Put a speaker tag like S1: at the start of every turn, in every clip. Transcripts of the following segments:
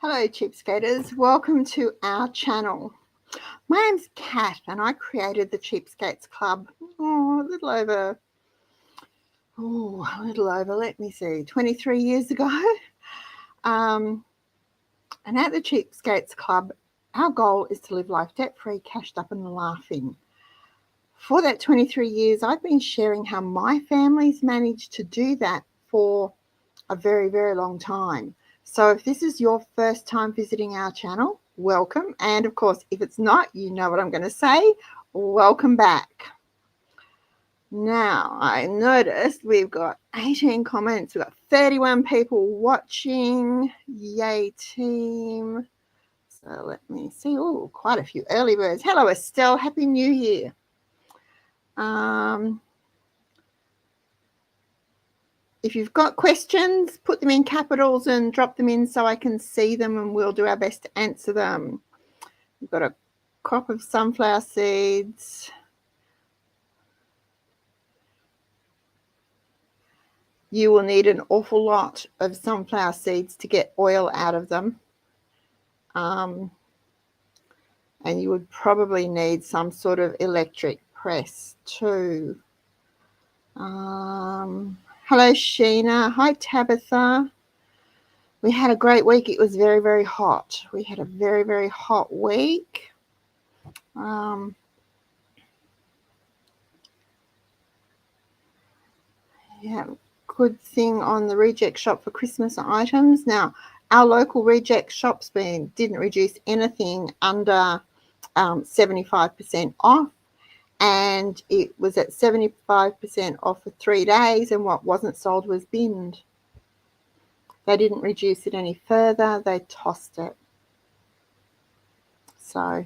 S1: Hello cheapskaters, welcome to our channel. My name's Kat and I created the Cheapskates Club a little over, let me see, 23 years ago. And at the Cheapskates Club, our goal is to live life debt-free, cashed up and laughing. For that 23 years, I've been sharing how my family's managed to do that for a very, very long time. So if this is your first time visiting our channel, welcome. And of course, if it's not, you know what I'm going to say, welcome back. Now, I noticed we've got 18 comments. We've got 31 people watching. Yay, team. So let me see. Oh, quite a few early birds. Hello, Estelle. Happy New Year. If you've got questions, put them in capitals and drop them in so I can see them and we'll do our best to answer them. We've got a crop of sunflower seeds. You will need an awful lot of sunflower seeds to get oil out of them. And you would probably need some sort of electric press too. Hello, Sheena. Hi, Tabitha. We had a great week. It was very, very hot. We had a very, very hot week. Yeah, good thing on the reject shop for Christmas items. Now, our local reject shops didn't reduce anything under 75% off. And it was at 75% off for 3 days, and what wasn't sold was binned. They didn't reduce it any further. They tossed it. So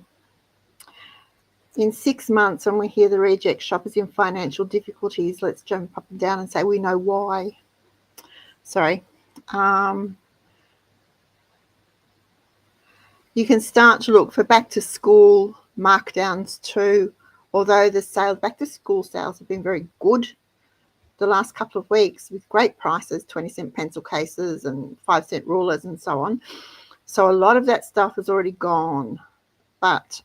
S1: in 6 months, when we hear the reject shop is in financial difficulties, let's jump up and down and say we know why. Sorry. You can start to look for back to school markdowns too. Although the back to school sales have been very good the last couple of weeks with great prices, 20-cent pencil cases and 5-cent rulers and so on. So a lot of that stuff is already gone. But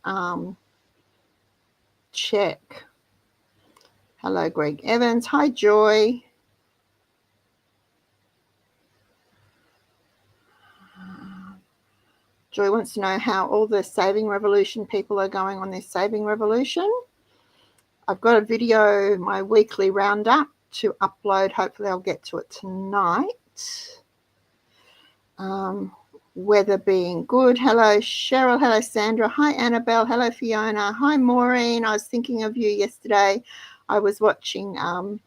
S1: check. Hello, Greg Evans. Hi, Joy. Joy wants to know how all the saving revolution people are going on their saving revolution. I've got a video, my weekly roundup, to upload. Hopefully I'll get to it tonight. Weather being good. Hello, Cheryl. Hello, Sandra. Hi, Annabelle. Hello, Fiona. Hi, Maureen. I was thinking of you yesterday. I was watching a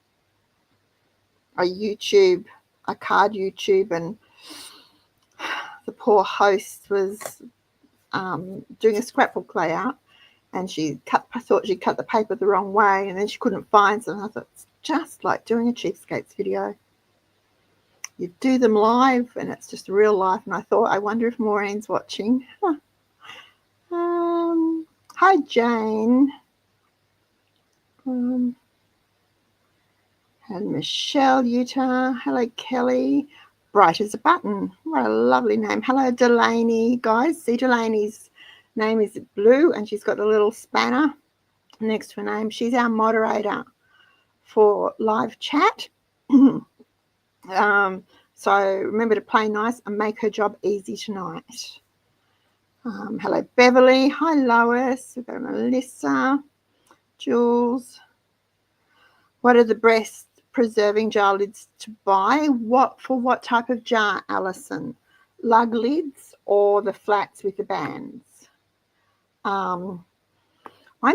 S1: card YouTube, and the poor host was doing a scrapbook layout, and I thought she cut the paper the wrong way, and then she couldn't find some. I thought, it's just like doing a Cheapskates video. You do them live, and it's just real life. And I thought, I wonder if Maureen's watching. Hi, Jane. And Michelle, Utah. Hello, Kelly. Bright as a button. What a lovely name. Hello, Delaney. Guys, see Delaney's name is blue, and she's got the little spanner next to her name. She's our moderator for live chat. So remember to play nice and make her job easy tonight. Hello, Beverly. Hi, Lois. We've got Melissa. Jules. What are the breast preserving jar lids to buy? For what type of jar, Alison? Lug lids or the flats with the bands? I'm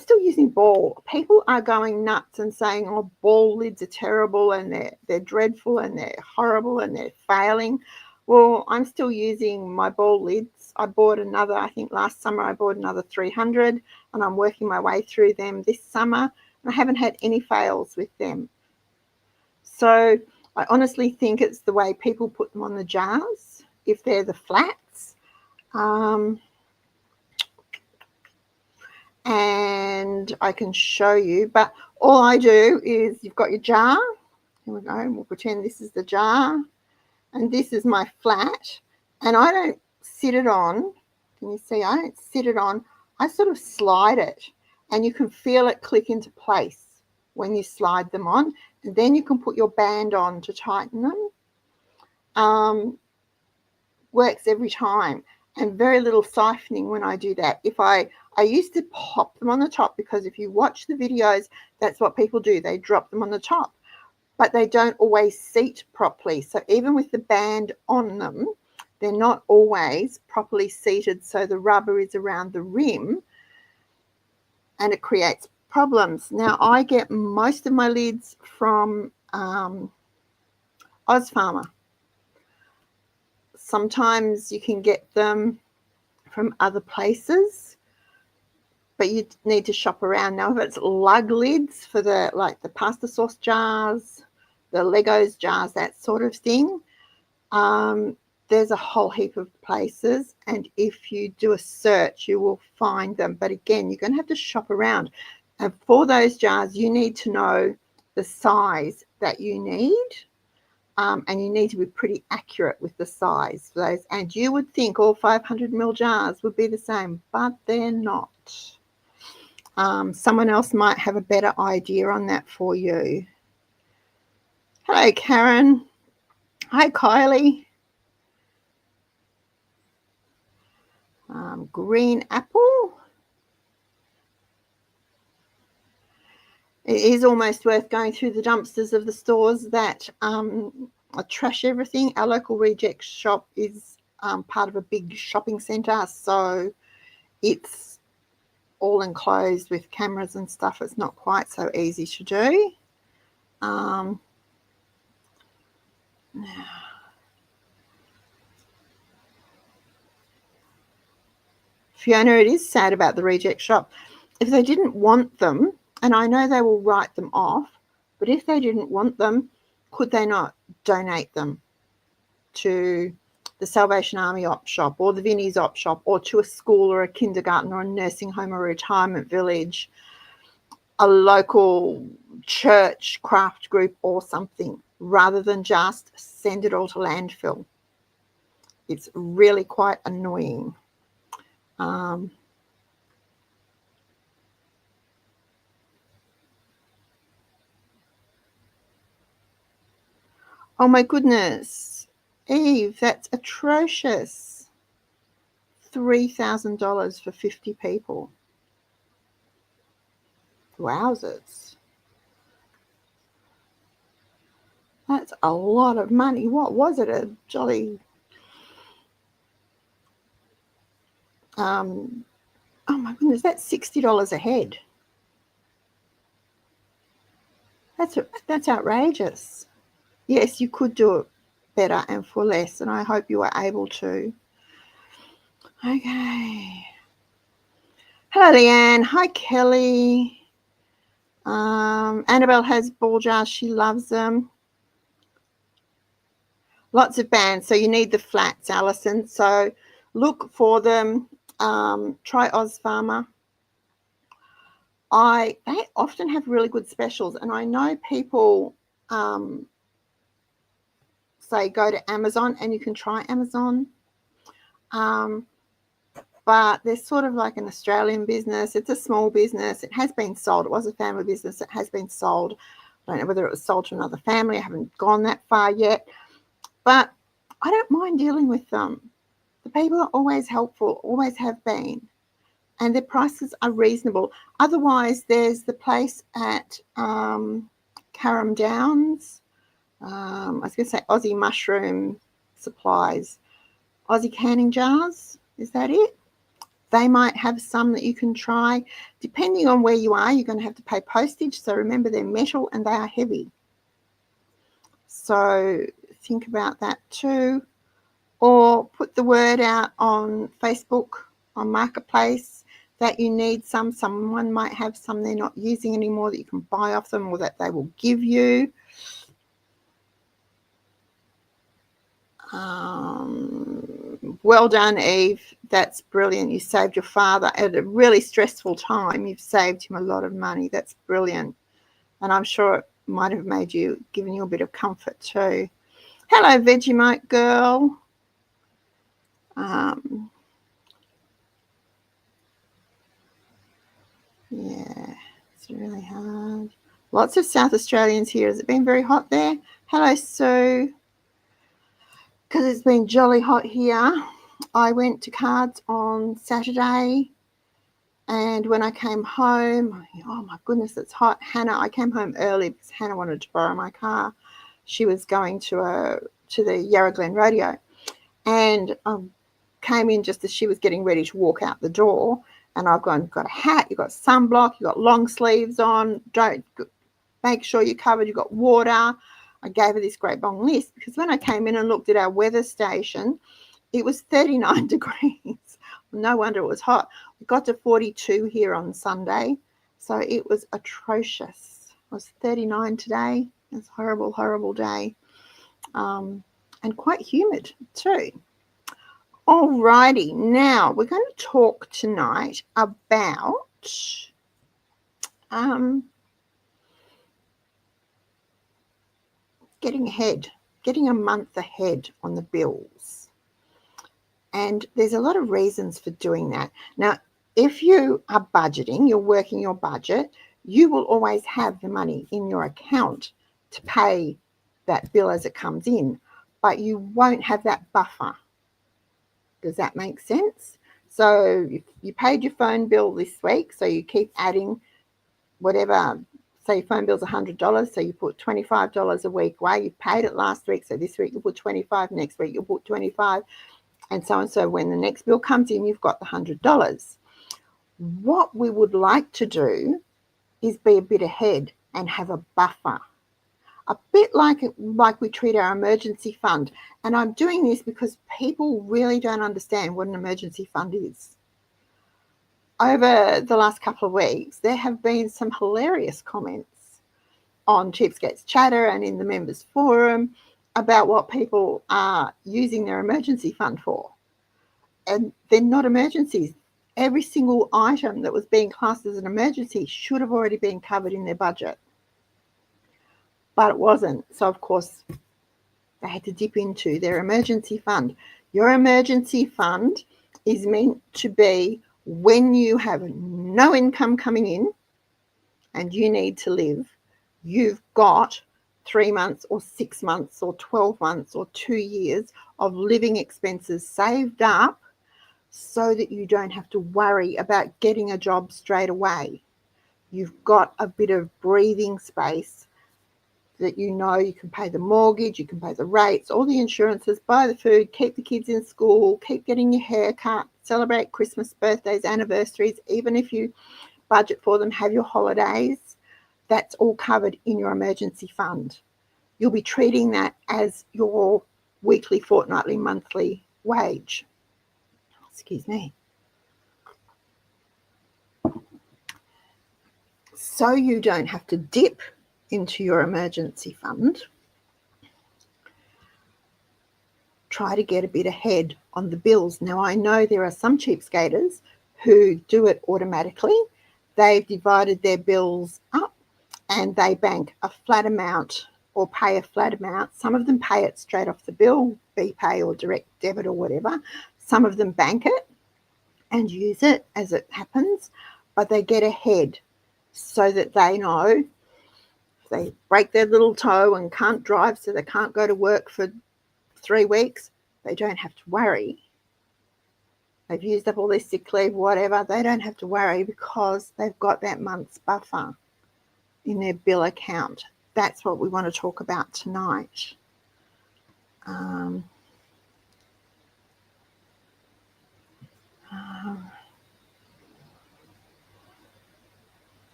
S1: still using ball. People are going nuts and saying, oh, ball lids are terrible and they're dreadful and they're horrible and they're failing. Well, I'm still using my ball lids. I bought another, I think last summer I bought another 300, and I'm working my way through them this summer, and I haven't had any fails with them. So I honestly think it's the way people put them on the jars, if they're the flats. And I can show you, but all I do is, you've got your jar. Here we go. We'll pretend this is the jar, and this is my flat, and I don't sit it on. Can you see? I don't sit it on. I sort of slide it, and you can feel it click into place when you slide them on. And then you can put your band on to tighten them. Works every time, and very little siphoning when I do that. I used to pop them on the top, because if you watch the videos, that's what people do. They drop them on the top, but they don't always seat properly. So even with the band on them, they're not always properly seated, so the rubber is around the rim and it creates problems. Now, I get most of my lids from Ozpharma. Sometimes you can get them from other places, but you need to shop around. Now, if it's lug lids for the pasta sauce jars, the Legos jars, that sort of thing, there's a whole heap of places, and if you do a search, you will find them. But again, you're going to have to shop around. And for those jars, you need to know the size that you need. And you need to be pretty accurate with the size for those. And you would think all 500 ml jars would be the same, but they're not. Someone else might have a better idea on that for you. Hello, Karen. Hi, Kylie. Green apple. It is almost worth going through the dumpsters of the stores that trash everything. Our local reject shop is part of a big shopping centre, so it's all enclosed with cameras and stuff. It's not quite so easy to do. Fiona, it is sad about the reject shop. If they didn't want them, and I know they will write them off, but if they didn't want them, could they not donate them to the Salvation Army op shop or the Vinnie's op shop, or to a school or a kindergarten or a nursing home or a retirement village, a local church craft group or something, rather than just send it all to landfill? It's really quite annoying. Oh my goodness, Eve, that's atrocious. $3,000 for 50 people. Wowzers. That's a lot of money. What was it? A jolly... oh my goodness, that's $60 a head. That's outrageous. Yes, you could do it better and for less, and I hope you are able to. Okay. Hello, Leanne. Hi, Kelly. Annabelle has ball jars. She loves them. Lots of bands. So you need the flats, Alison. So look for them. Try Ozpharma. They often have really good specials, and I know people say go to Amazon, and you can try Amazon. But they're sort of like an Australian business. It's a small business. It has been sold. It was a family business. It has been sold. I don't know whether it was sold to another family. I haven't gone that far yet. But I don't mind dealing with them. The people are always helpful, always have been. And their prices are reasonable. Otherwise, there's the place at Carrum Downs. I was going to say Aussie Mushroom Supplies. Aussie Canning Jars. Is that it? They might have some that you can try. Depending on where you are, you're going to have to pay postage. So remember, they're metal and they are heavy. So think about that too. Or put the word out on Facebook, on Marketplace, that you need some. Someone might have some they're not using anymore that you can buy off them, or that they will give you. Well done, Eve. That's brilliant. You saved your father at a really stressful time. You've saved him a lot of money. That's brilliant. And I'm sure it might have given you a bit of comfort too. Hello, Vegemite girl. Yeah, it's really hard. Lots of South Australians here. Has it been very hot there? Hello, Sue. Because it's been jolly hot here. I went to Cards on Saturday, and when I came home, oh my goodness, it's hot. I came home early because Hannah wanted to borrow my car. She was going to the Yarra Glen Rodeo, and I came in just as she was getting ready to walk out the door. And I've gone, got a hat, you've got sunblock, you've got long sleeves on, don't make sure you're covered, you've got water. I gave her this great long list because when I came in and looked at our weather station, it was 39 degrees. No wonder it was hot. We got to 42 here on Sunday, so it was atrocious. It was 39 today. It was a horrible, horrible day, and quite humid too. Alrighty, now we're going to talk tonight about getting ahead, getting a month ahead on the bills. And there's a lot of reasons for doing that. Now, if you are budgeting, you're working your budget, you will always have the money in your account to pay that bill as it comes in, but you won't have that buffer. Does that make sense? So you paid your phone bill this week, so you keep adding whatever. Say your phone bill's $100, so you put $25 a week away. You paid it last week, so this week you put $25, next week you put $25, and so on. So when the next bill comes in, you've got the $100. What we would like to do is be a bit ahead and have a buffer. A bit like we treat our emergency fund. And I'm doing this because people really don't understand what an emergency fund is. Over the last couple of weeks, there have been some hilarious comments on Cheapskates Chatter and in the members forum about what people are using their emergency fund for. And they're not emergencies. Every single item that was being classed as an emergency should have already been covered in their budget. But it wasn't. So, of course, they had to dip into their emergency fund. Your emergency fund is meant to be when you have no income coming in and you need to live. You've got 3 months or 6 months or 12 months or 2 years of living expenses saved up so that you don't have to worry about getting a job straight away. You've got a bit of breathing space that you know you can pay the mortgage, you can pay the rates, all the insurances, buy the food, keep the kids in school, keep getting your hair cut, celebrate Christmas, birthdays, anniversaries, even if you budget for them, have your holidays. That's all covered in your emergency fund. You'll be treating that as your weekly, fortnightly, monthly wage. Excuse me. So you don't have to dip into your emergency fund. Try to get a bit ahead on the bills. Now, I know there are some cheapskaters who do it automatically. They've divided their bills up and they bank a flat amount or pay a flat amount. Some of them pay it straight off the bill, BPay or direct debit or whatever. Some of them bank it and use it as it happens, but they get ahead so that they know if they break their little toe and can't drive, so they can't go to work for 3 weeks, they don't have to worry. They've used up all their sick leave, whatever. They don't have to worry because they've got that month's buffer in their bill account. That's what we want to talk about tonight.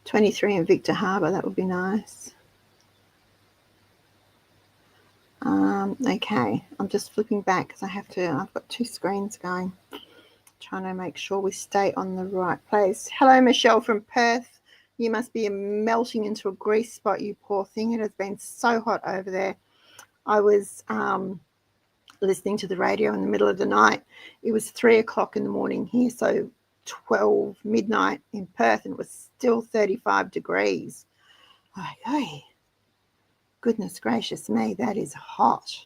S1: 23 in Victor Harbor, that would be nice. Okay, I'm just flipping back because I've got 2 screens going. Trying to make sure we stay on the right place. Hello, Michelle from Perth. You must be melting into a grease spot, you poor thing. It has been so hot over there. I was listening to the radio in the middle of the night. It was 3 o'clock in the morning here, so 12 midnight in Perth, and it was still 35 degrees. Oh, goodness gracious me, that is hot.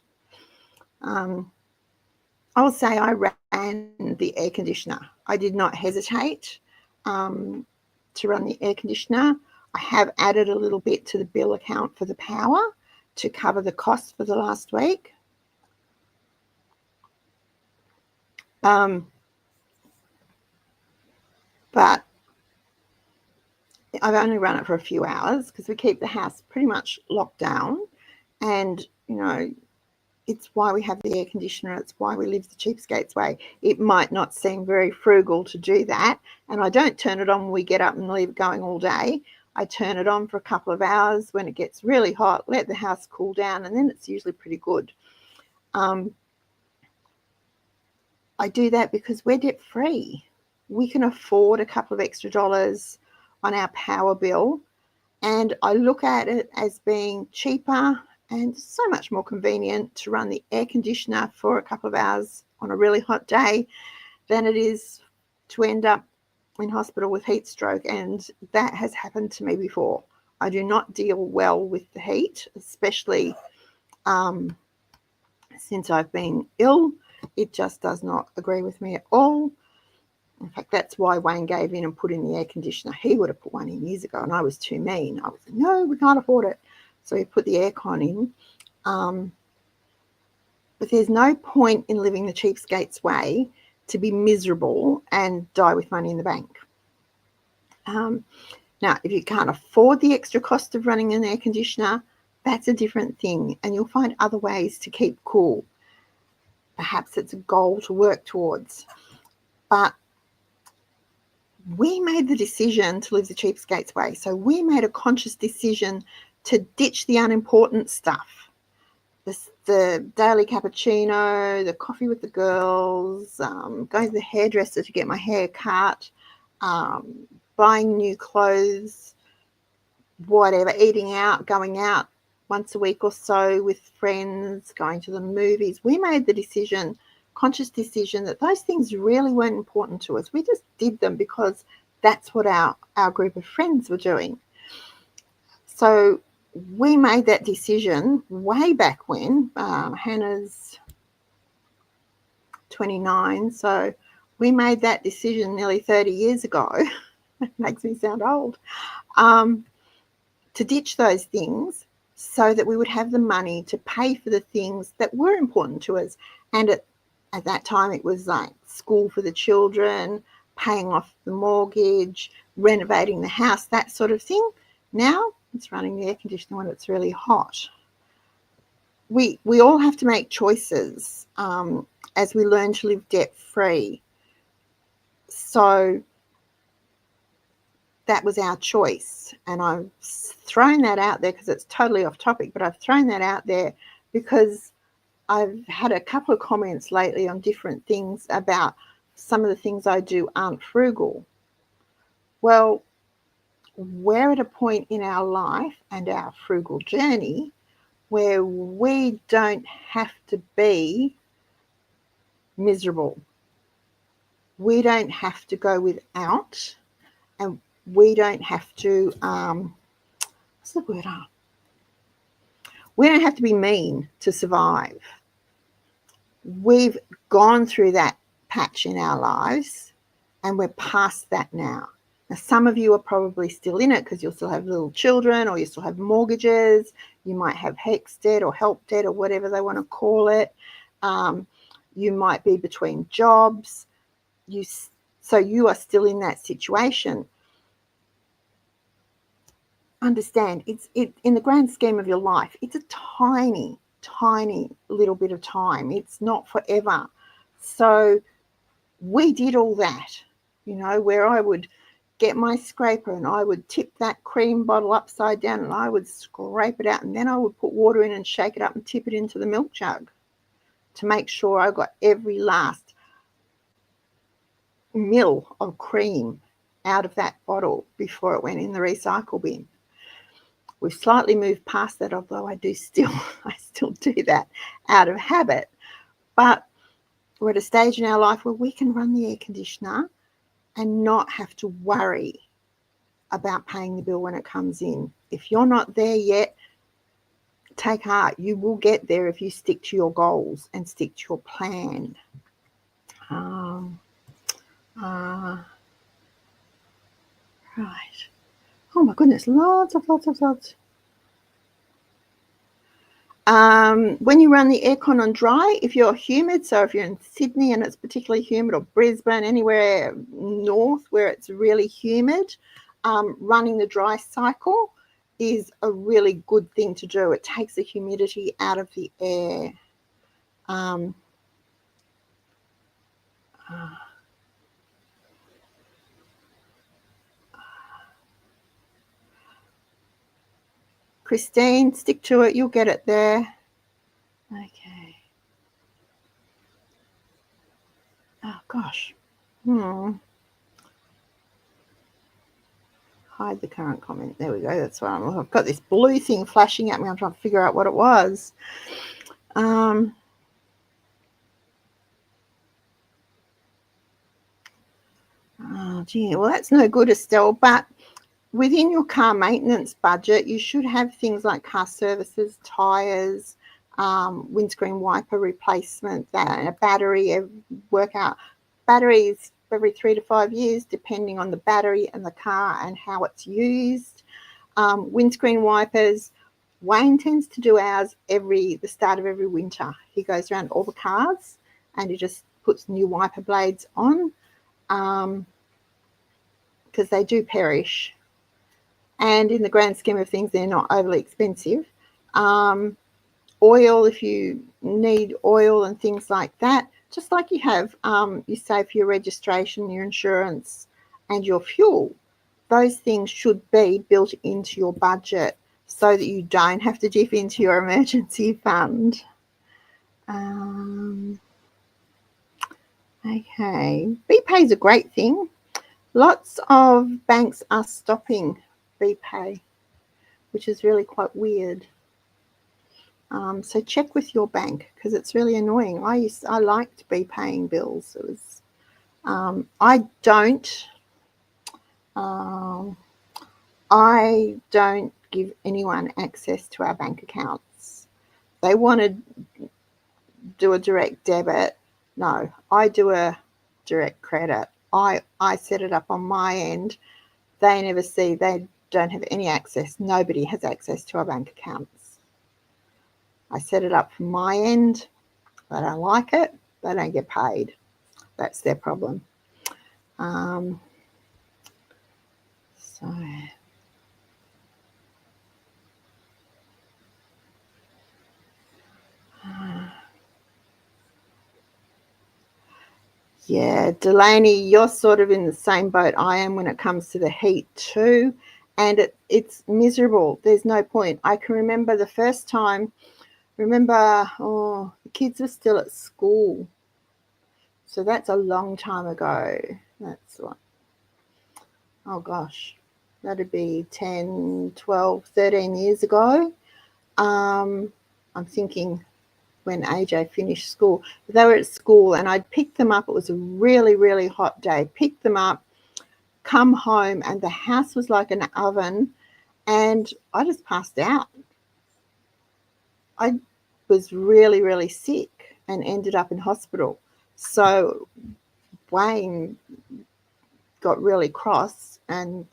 S1: I will say I ran the air conditioner. I did not hesitate to run the air conditioner. I have added a little bit to the bill account for the power to cover the costs for the last week. But I've only run it for a few hours because we keep the house pretty much locked down. And, you know, it's why we have the air conditioner. It's why we live the cheapskates way. It might not seem very frugal to do that. And I don't turn it on when we get up and leave it going all day. I turn it on for a couple of hours when it gets really hot, let the house cool down, and then it's usually pretty good. I do that because we're debt free. We can afford a couple of extra dollars on our power bill. And I look at it as being cheaper and so much more convenient to run the air conditioner for a couple of hours on a really hot day than it is to end up in hospital with heat stroke. And that has happened to me before. I do not deal well with the heat, especially since I've been ill. It just does not agree with me at all. In fact, that's why Wayne gave in and put in the air conditioner. He would have put one in years ago, and I was too mean. I was like, no, we can't afford it. So he put the aircon in. But there's no point in living the cheapskates way to be miserable and die with money in the bank. Now, if you can't afford the extra cost of running an air conditioner, that's a different thing, and you'll find other ways to keep cool. Perhaps it's a goal to work towards. But we made the decision to live the cheapskates way. So we made a conscious decision to ditch the unimportant stuff. The daily cappuccino, the coffee with the girls, going to the hairdresser to get my hair cut, buying new clothes, whatever, eating out, going out once a week or so with friends, going to the movies. We made the decision, conscious decision, that those things really weren't important to us. We just did them because that's what our group of friends were doing. So we made that decision way back when. Hannah's 29, so we made that decision nearly 30 years ago. It makes me sound old. To ditch those things so that we would have the money to pay for the things that were important to us. And at that time, it was like school for the children, paying off the mortgage, renovating the house, that sort of thing. Now it's running the air conditioner when it's really hot. We all have to make choices as we learn to live debt-free. So that was our choice. And I've thrown that out there because it's totally off topic, but I've thrown that out there because I've had a couple of comments lately on different things about some of the things I do aren't frugal. Well, we're at a point in our life and our frugal journey where we don't have to be miserable. We don't have to go without, and we don't have to, what's the word? We don't have to be mean to survive. We've gone through that patch in our lives and we're past that now. Now, some of you are probably still in it because you'll still have little children, or you still have mortgages. You might have HECS debt or help debt or whatever they want to call it. You might be between jobs. So you are still in that situation. Understand, in the grand scheme of your life, it's a tiny little bit of time. It's not forever. So we did all that, where I would get my scraper and I would tip that cream bottle upside down and I would scrape it out, and then I would put water in and shake it up and tip it into the milk jug to make sure I got every last mil of cream out of that bottle before it went in the recycle bin. We've slightly moved past that, although I still do that out of habit. But we're at a stage in our life where we can run the air conditioner and not have to worry about paying the bill when it comes in. If you're not there yet, take heart. You will get there if you stick to your goals and stick to your plan. Um, right. Oh my goodness, lots. When you run the aircon on dry, if you're humid, so if you're in Sydney and it's particularly humid, or Brisbane, anywhere north where it's really humid, running the dry cycle is a really good thing to do. It takes the humidity out of the air. Christine, stick to it. You'll get it there. Okay. Oh, gosh. Hide the current comment. There we go. That's why I've got this blue thing flashing at me. I'm trying to figure out what it was. Oh, gee. Well, that's no good, Estelle. But within your car maintenance budget, you should have things like car services, tyres, windscreen wiper replacement, a battery, work out batteries every 3 to 5 years, depending on the battery and the car and how it's used. Windscreen wipers, Wayne tends to do ours the start of every winter. He goes around all the cars and he just puts new wiper blades on because they do perish. And in the grand scheme of things, they're not overly expensive. Oil, if you need oil and things like that, just like you have, you save for your registration, your insurance, and your fuel. Those things should be built into your budget so that you don't have to dip into your emergency fund. Okay, BPay is a great thing. Lots of banks are stopping BPay, which is really quite weird. So check with your bank because it's really annoying. I liked to be paying bills. It was I don't give anyone access to our bank accounts. They want to do a direct debit. No, I do a direct credit. I set it up on my end. They never see. They don't have any access. Nobody has access to our bank accounts. I set it up from my end. They don't like it. They don't get paid. That's their problem. Yeah, Delaney, you're sort of in the same boat I am when it comes to the heat too. And it's miserable. There's no point. I can remember the first time, the kids were still at school. So that's a long time ago. That's what, oh gosh, that'd be 10, 12, 13 years ago. I'm thinking when AJ finished school. They were at school and I'd picked them up. It was a really, really hot day. Picked them up, come home, and the house was like an oven, and I just passed out. I was really, really sick and ended up in hospital. So Wayne got really cross and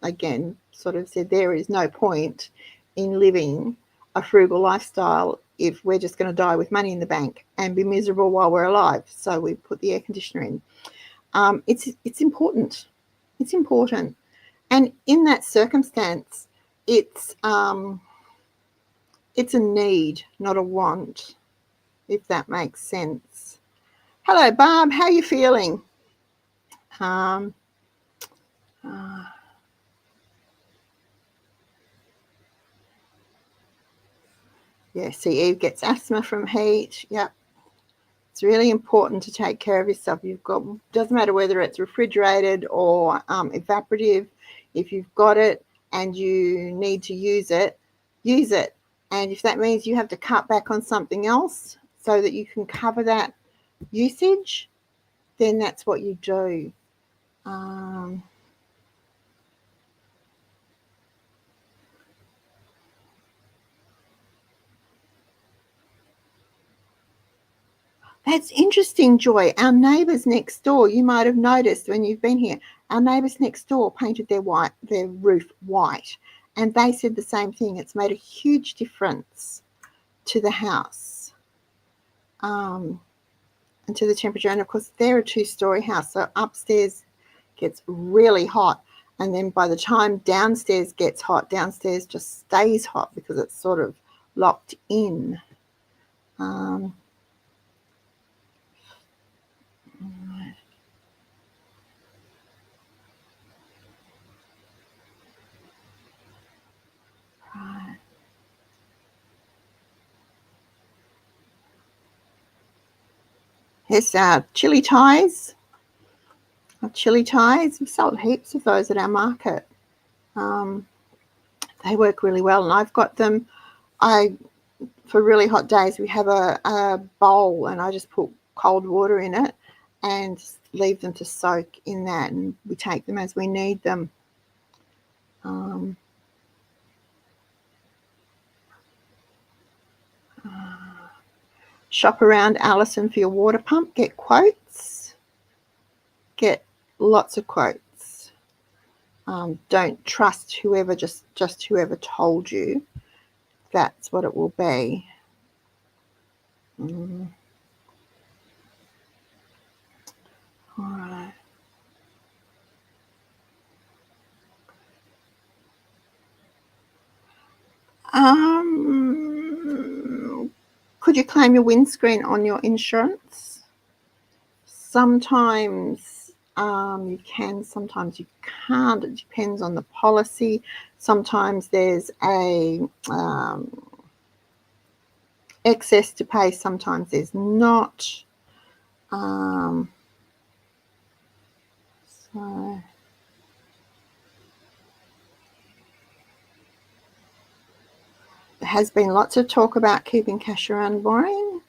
S1: again sort of said there is no point in living a frugal lifestyle if we're just going to die with money in the bank and be miserable while we're alive. So we put the air conditioner in. It's important. It's important. And in that circumstance, it's a need, not a want, if that makes sense. Hello, Barb. How are you feeling? Yeah, see, Eve gets asthma from heat. Yep. It's really important to take care of yourself. Doesn't matter whether it's refrigerated or evaporative. If you've got it and you need to use it, use it. And if that means you have to cut back on something else so that you can cover that usage, then that's what you do. That's interesting, Joy. Our neighbours next door, you might have noticed when you've been here, our neighbours next door painted their roof white, and they said the same thing. It's made a huge difference to the house, and to the temperature. And of course, they're a 2-story house, so upstairs gets really hot, and then by the time downstairs gets hot, downstairs just stays hot because it's sort of locked in. Here's chili ties. Chili ties. We sold heaps of those at our market. They work really well, and I've got them. For really hot days, we have a bowl, and I just put cold water in it and leave them to soak in that, and we take them as we need them. Shop around, Alison, for your water pump. Get quotes. Get lots of quotes. Don't trust whoever, just whoever told you that's what it will be. All right. Could you claim your windscreen on your insurance? Sometimes you can, sometimes you can't. It depends on the policy. Sometimes there's a excess to pay, sometimes there's not. So there has been lots of talk about keeping cash around Maureen.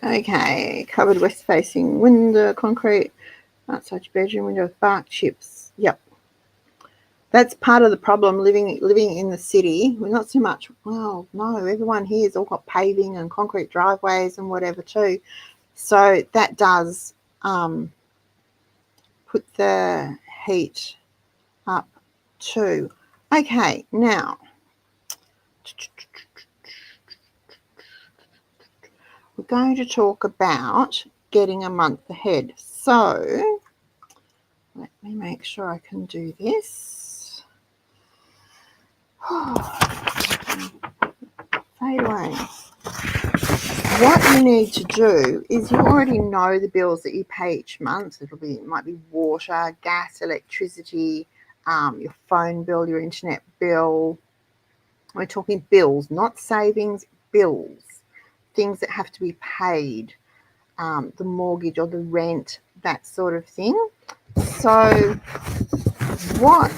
S1: Okay, covered west-facing window, concrete, outside your bedroom window with bark chips. Yep. That's part of the problem living in the city. We're not so much, well, no, everyone here's all got paving and concrete driveways and whatever too. So that does put the heat up too. Okay, now we're going to talk about getting a month ahead. So let me make sure I can do this. Fade away. What you need to do is, you already know the bills that you pay each month. It might be water, gas, electricity, your phone bill, your internet bill. We're talking bills, not savings, bills. Things that have to be paid, the mortgage or the rent, that sort of thing. So what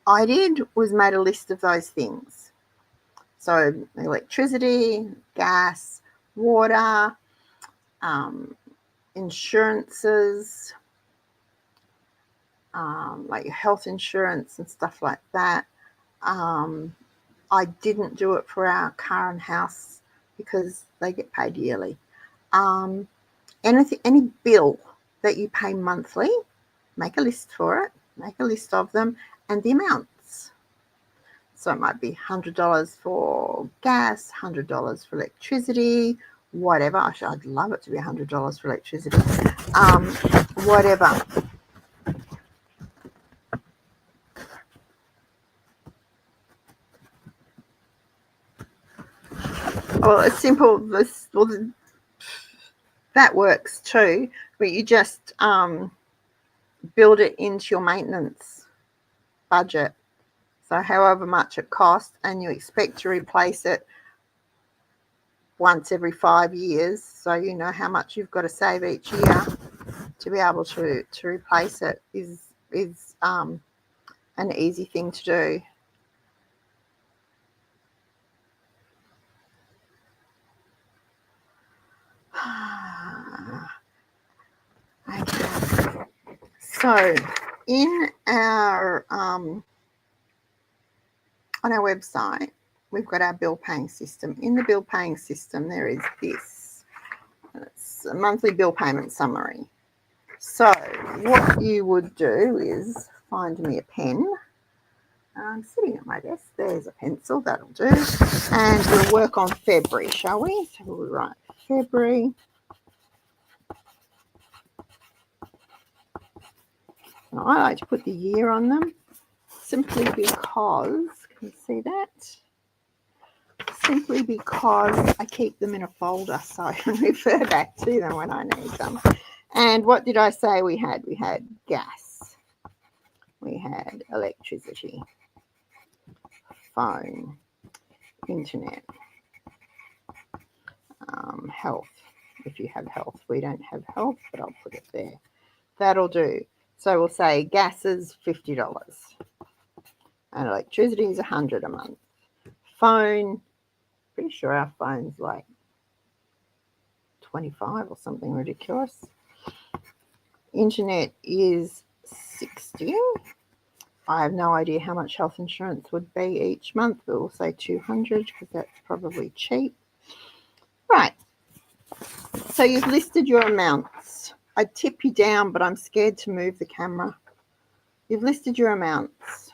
S1: I did was made a list of those things. So electricity, gas, water, insurances, like health insurance and stuff like that. I didn't do it for our car and house because they get paid yearly. Any bill that you pay monthly, make a list for it, make a list of them and the amounts. So it might be $100 for gas, $100 for electricity, whatever. I'd love it to be $100 for electricity. Whatever. Well, it's simple. That works too, but you just build it into your maintenance budget. So however much it costs, and you expect to replace it once every 5 years, so you know how much you've got to save each year to be able to replace it, is an easy thing to do. So in our on our website, we've got our bill paying system. In the bill paying system, there is this. It's a monthly bill payment summary. So what you would do is find me a pen. I'm sitting at my desk. There's a pencil. That'll do. And we'll work on February, shall we? So we'll write February. And I like to put the year on them simply because, can you see that? Simply because I keep them in a folder so I can refer back to them when I need them. And what did I say we had? We had gas. We had electricity, phone, internet, health. If you have health, we don't have health, but I'll put it there. That'll do. So we'll say gas is $50 and electricity is $100 a month. Phone, pretty sure our phone's like 25 or something ridiculous. Internet is 60. I have no idea how much health insurance would be each month, but we'll say 200 because that's probably cheap. Right. So you've listed your amounts. I'd tip you down, but I'm scared to move the camera. You've listed your amounts.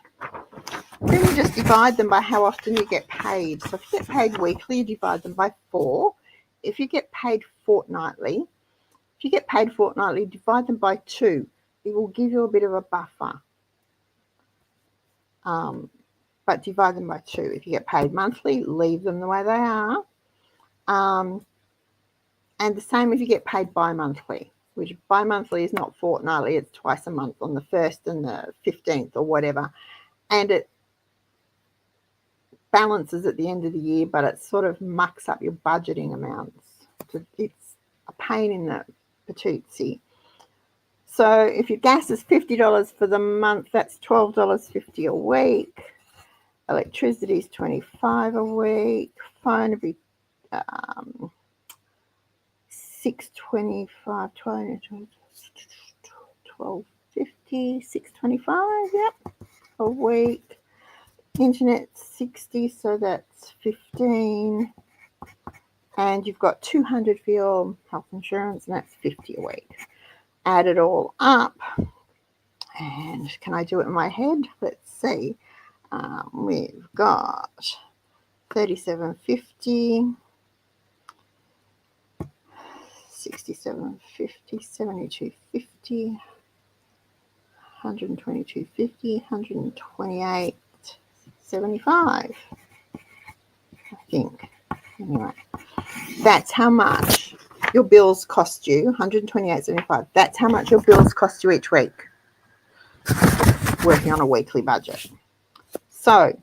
S1: Then you just divide them by how often you get paid. So if you get paid weekly, you divide them by 4. If you get paid fortnightly, divide them by 2. It will give you a bit of a buffer. But divide them by 2. If you get paid monthly, leave them the way they are. And the same if you get paid bi-monthly, which bi-monthly is not fortnightly, it's twice a month on the 1st and the 15th or whatever. And it balances at the end of the year, but it sort of mucks up your budgeting amounts. It's a pain in the patootie. So if your gas is $50 for the month, that's $12.50 a week. Electricity is $25 a week. Phone would be $6.25, $12.50, $6.25, yep, a week. Internet 60, so that's 15. And you've got 200 for your health insurance, and that's 50 a week. Add it all up, and can I do it in my head? Let's see. We've got $37.50. 67.50, 72.50, 122.50, 128.75. I think. Anyway, that's how much your bills cost you. 128.75. That's how much your bills cost you each week. Working on a weekly budget. So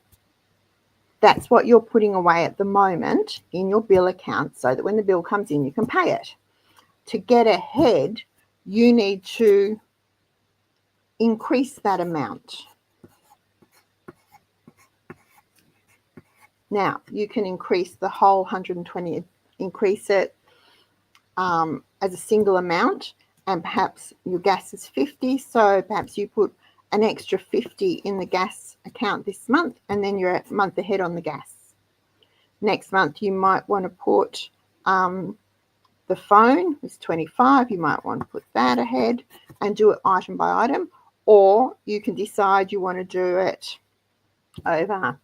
S1: that's what you're putting away at the moment in your bill account, so that when the bill comes in, you can pay it. To get ahead, you need to increase that amount. Now, you can increase the whole 120, increase it as a single amount, and perhaps your gas is 50, so perhaps you put an extra 50 in the gas account this month, and then you're a month ahead on the gas. Next month, you might want to put the phone is 25. You might want to put that ahead and do it item by item, or you can decide you want to do it over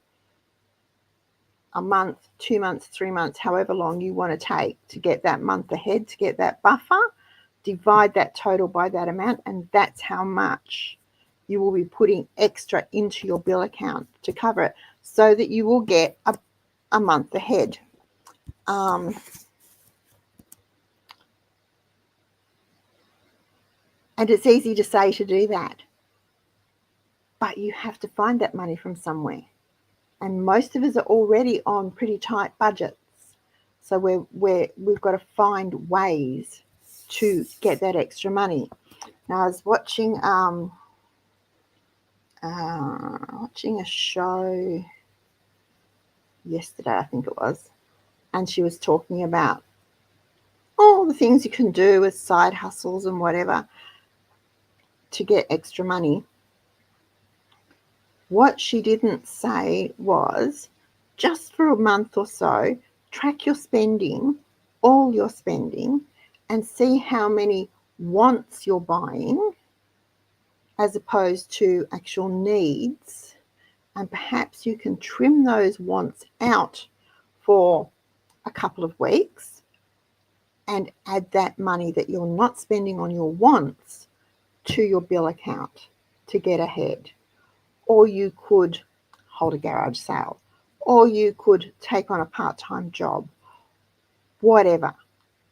S1: a month, 2 months, 3 months, however long you want to take to get that month ahead, to get that buffer. Divide that total by that amount, and that's how much you will be putting extra into your bill account to cover it, so that you will get a month ahead. And it's easy to say to do that, but you have to find that money from somewhere. And most of us are already on pretty tight budgets. So we've got to find ways to get that extra money. Now, I was watching a show yesterday, I think it was, and she was talking about all the things you can do with side hustles and whatever. to get extra money, what she didn't say was, just for a month or so, track your spending, all your spending, and see how many wants you're buying as opposed to actual needs. And perhaps you can trim those wants out for a couple of weeks and add that money that you're not spending on your wants to your bill account to get ahead. Or you could hold a garage sale, or you could take on a part-time job, whatever.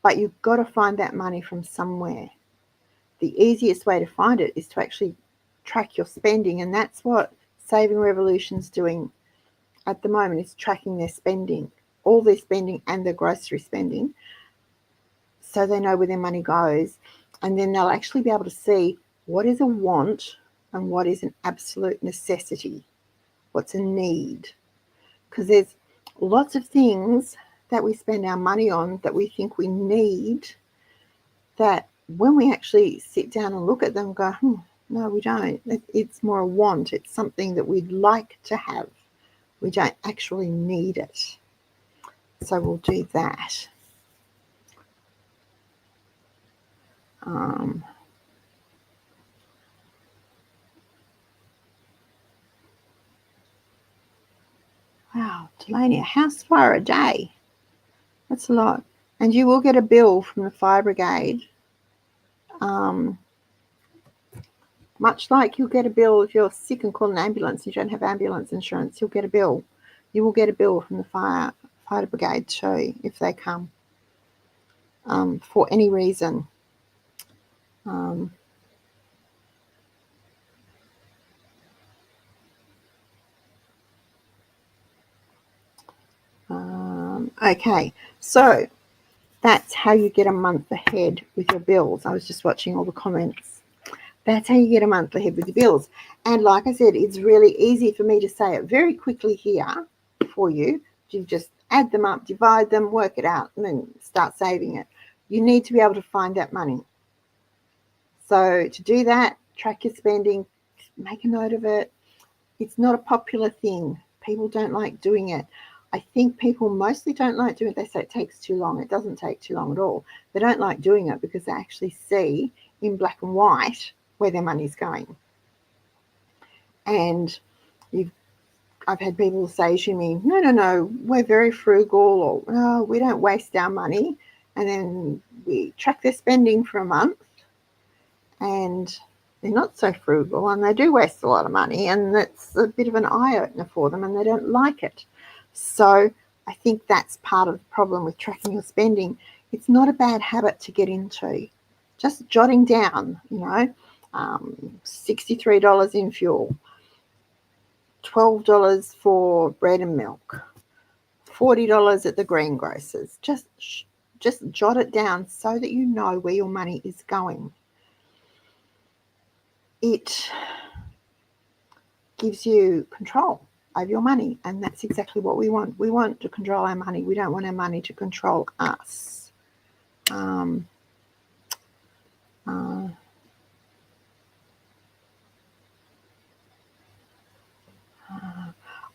S1: But you've got to find that money from somewhere. The easiest way to find it is to actually track your spending, and that's what Saving Revolution's doing at the moment, is tracking their spending, all their spending and their grocery spending, so they know where their money goes, and then they'll actually be able to see what is a want and what is an absolute necessity, what's a need. Because there's lots of things that we spend our money on that we think we need, that when we actually sit down and look at them, go, no, we don't. It's more a want. It's something that we'd like to have. We don't actually need it. So we'll do that. Wow, Delaney, a house fire a day. That's a lot. And you will get a bill from the fire brigade. Much like you'll get a bill if you're sick and call an ambulance and you don't have ambulance insurance, you'll get a bill. You will get a bill from the fire brigade too if they come for any reason. Okay, so that's how you get a month ahead with your bills. I was just watching all the comments. That's how you get a month ahead with your bills. And like I said, it's really easy for me to say it very quickly here for you. You just add them up, divide them, work it out, and then start saving it. You need to be able to find that money. So to do that, track your spending, make a note of it. It's not a popular thing. People don't like doing it. I think people mostly don't like doing it. They say it takes too long. It doesn't take too long at all. They don't like doing it because they actually see in black and white where their money's going. And I've had people say to me, no, we're very frugal, or no, we don't waste our money. And then we track their spending for a month and they're not so frugal and they do waste a lot of money, and that's a bit of an eye-opener for them and they don't like it. So I think that's part of the problem with tracking your spending. It's not a bad habit to get into. Just jotting down, $63 in fuel, $12 for bread and milk, $40 at the greengrocers. Just jot it down so that you know where your money is going. It gives you control over your money, and that's exactly what we want. We want to control our money. We don't want our money to control us.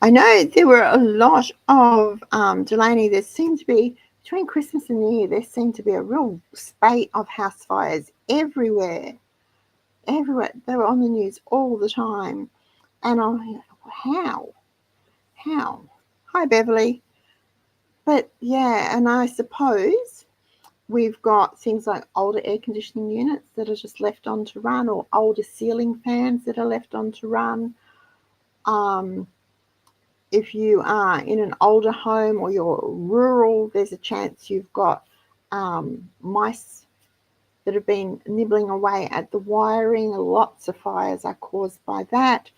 S1: I know there were a lot of, Delaney, there seemed to be, between Christmas and New Year, there seemed to be a real spate of house fires everywhere. They were on the news all the time. And I'm like, how? Hi, Beverly. But yeah, and I suppose we've got things like older air conditioning units that are just left on to run, or older ceiling fans that are left on to run. If you are in an older home or you're rural, there's a chance you've got mice that have been nibbling away at the wiring. Lots of fires are caused by that.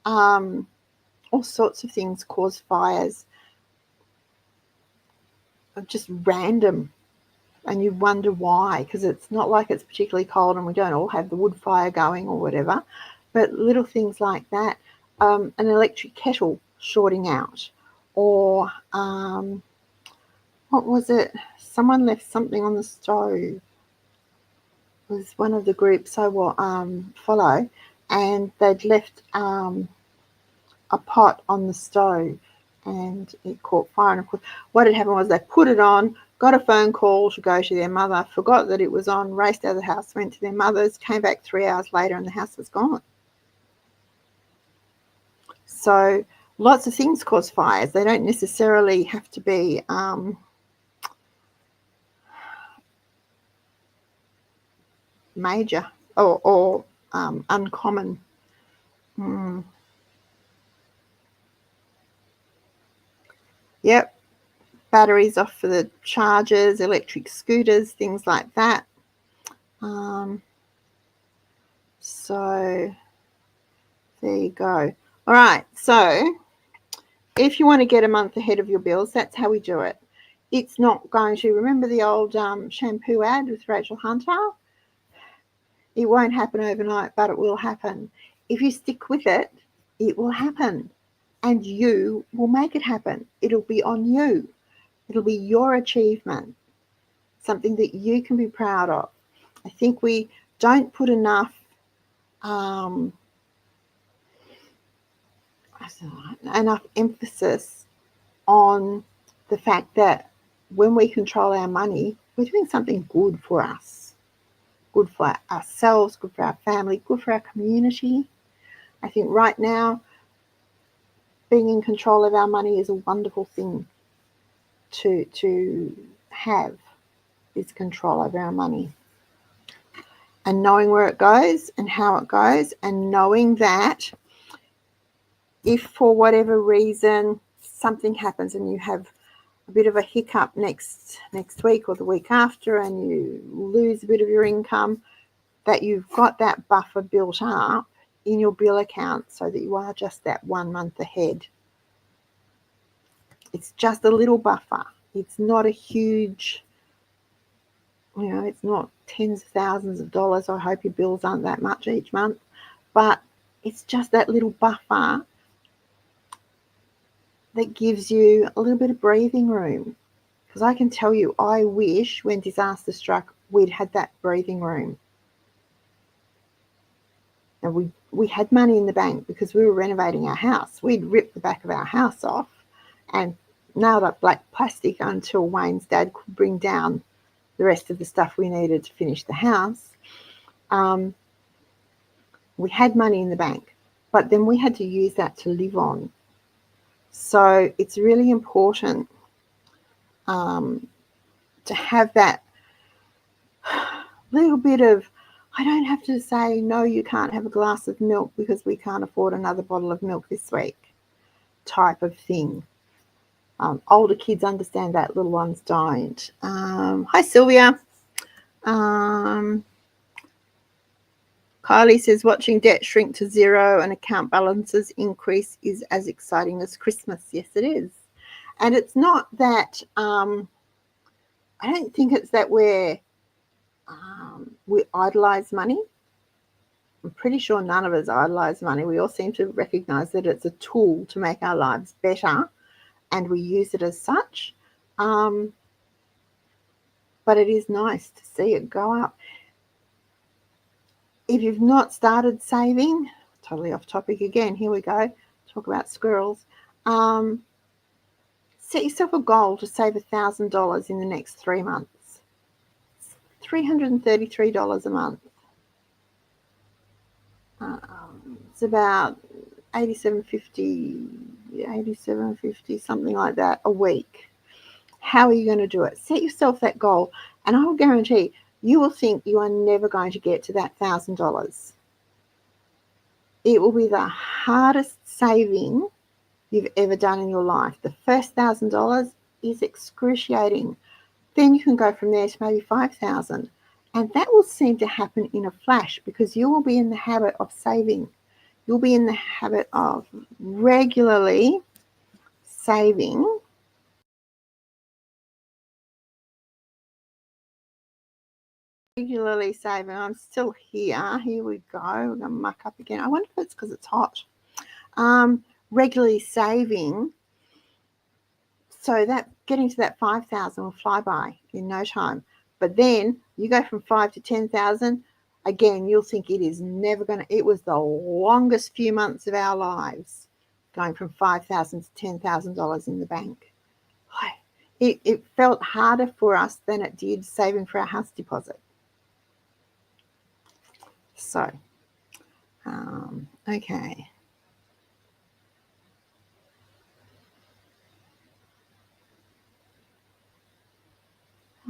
S1: All sorts of things cause fires, just random, and you wonder why, because it's not like it's particularly cold and we don't all have the wood fire going or whatever, but little things like that. An electric kettle shorting out, or what was it? Someone left something on the stove. was one of the groups I will follow, and they'd left a pot on the stove and it caught fire. And of course, what had happened was they put it on, got a phone call to go to their mother, forgot that it was on, raced out of the house, went to their mother's, came back 3 hours later and the house was gone. So lots of things cause fires. They don't necessarily have to be major or uncommon. Yep, batteries off for the chargers, electric scooters, things like that. So there you go. All right, so if you want to get a month ahead of your bills, that's how we do it. It's not going to, remember the old shampoo ad with Rachel Hunter? It won't happen overnight, but it will happen. If you stick with it, it will happen. And you will make it happen. It'll be on you. It'll be your achievement, something that you can be proud of. I think we don't put enough emphasis on the fact that when we control our money, we're doing something good for us, good for ourselves, good for our family, good for our community. I think right now, being in control of our money is a wonderful thing to have, is control over our money. And knowing where it goes and how it goes, and knowing that if for whatever reason something happens and you have a bit of a hiccup next week or the week after and you lose a bit of your income, that you've got that buffer built up in your bill account so that you are just that 1 month ahead. It's just a little buffer. It's not a huge, it's not tens of thousands of dollars. I hope your bills aren't that much each month, but it's just that little buffer that gives you a little bit of breathing room. Because I can tell you, I wish when disaster struck, we'd had that breathing room. And we had money in the bank because we were renovating our house. We'd ripped the back of our house off and nailed up black plastic until Wayne's dad could bring down the rest of the stuff we needed to finish the house. We had money in the bank, but then we had to use that to live on. So it's really important to have that little bit of, I don't have to say, no, you can't have a glass of milk because we can't afford another bottle of milk this week type of thing. Older kids understand that, little ones don't. Hi, Sylvia. Kylie says, watching debt shrink to zero and account balances increase is as exciting as Christmas. Yes, it is. And it's not that, I don't think it's that we idolize money. I'm pretty sure none of us idolize money. We all seem to recognize that it's a tool to make our lives better, and we use it as such. But it is nice to see it go up. If you've not started saving, totally off topic again, here we go, talk about squirrels. Set yourself a goal to save $1,000 in the next 3 months. It's $333 a month. It's about $87.50, something like that a week. How are you going to do it? Set yourself that goal, and I will guarantee you will think you are never going to get to that $1,000. It will be the hardest saving you've ever done in your life. The first $1,000 is excruciating. Then you can go from there to maybe $5,000. And that will seem to happen in a flash because you will be in the habit of saving. You'll be in the habit of regularly saving. I'm still here. Here we go. We're going to muck up again. I wonder if it's because it's hot. Regularly saving. So that getting to that 5,000 will fly by in no time. But then you go from 5 to 10,000, again, you'll think it is never going to, it was the longest few months of our lives going from $5,000 to $10,000 in the bank. It felt harder for us than it did saving for our house deposit. So, okay.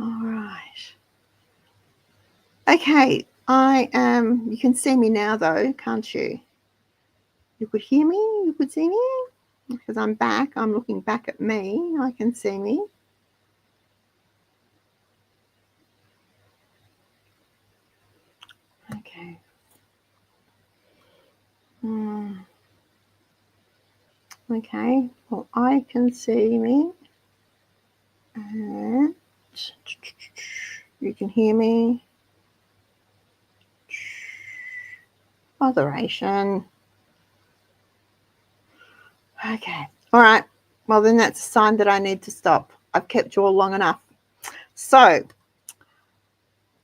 S1: All right. Okay, you can see me now though, can't you? You could hear me, you could see me, because I'm back. I'm looking back at me. I can see me. Okay. Okay, well, I can see me. And you can hear me. Botheration. Okay. All right. Well, then that's a sign that I need to stop. I've kept you all long enough. So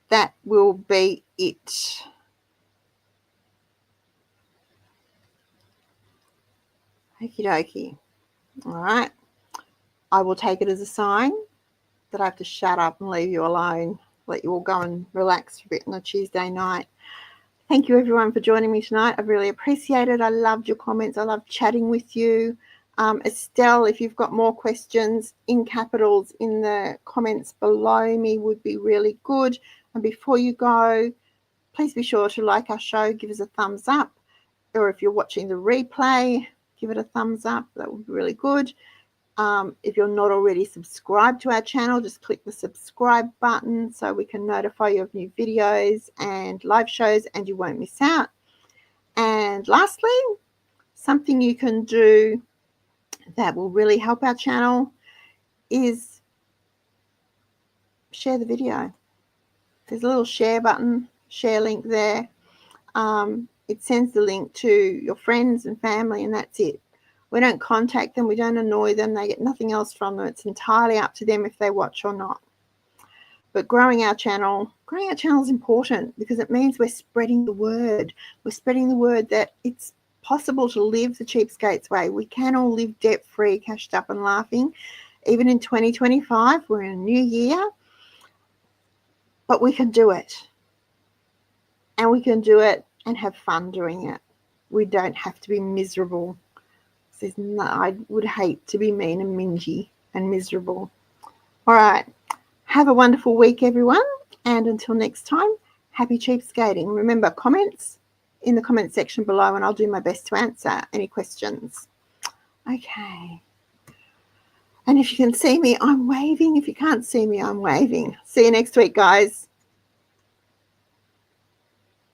S1: that will be it. Okie dokie. All right. I will take it as a sign that I have to shut up and leave you alone. Let you all go and relax for a bit on a Tuesday night. Thank you, everyone, for joining me tonight. I really appreciate it. I loved your comments. I love chatting with you. Estelle, if you've got more questions in capitals in the comments below me would be really good. And before you go, please be sure to like our show, give us a thumbs up. Or if you're watching the replay, give it a thumbs up. That would be really good. If you're not already subscribed to our channel, just click the subscribe button so we can notify you of new videos and live shows and you won't miss out. And lastly, something you can do that will really help our channel is share the video. There's a little share button, share link there. It sends the link to your friends and family, and that's it. We don't contact them. We don't annoy them. They get nothing else from them. It's entirely up to them if they watch or not. But growing our channel is important because it means we're spreading the word. We're spreading the word that it's possible to live the Cheapskates way. We can all live debt-free, cashed up and laughing. Even in 2025, we're in a new year, but we can do it. And we can do it and have fun doing it. We don't have to be miserable. I would hate to be mean and mingy and miserable. All right. Have a wonderful week, everyone. And until next time, happy cheapskating. Remember, comments in the comment section below, and I'll do my best to answer any questions. Okay. And if you can see me, I'm waving. If you can't see me, I'm waving. See you next week, guys.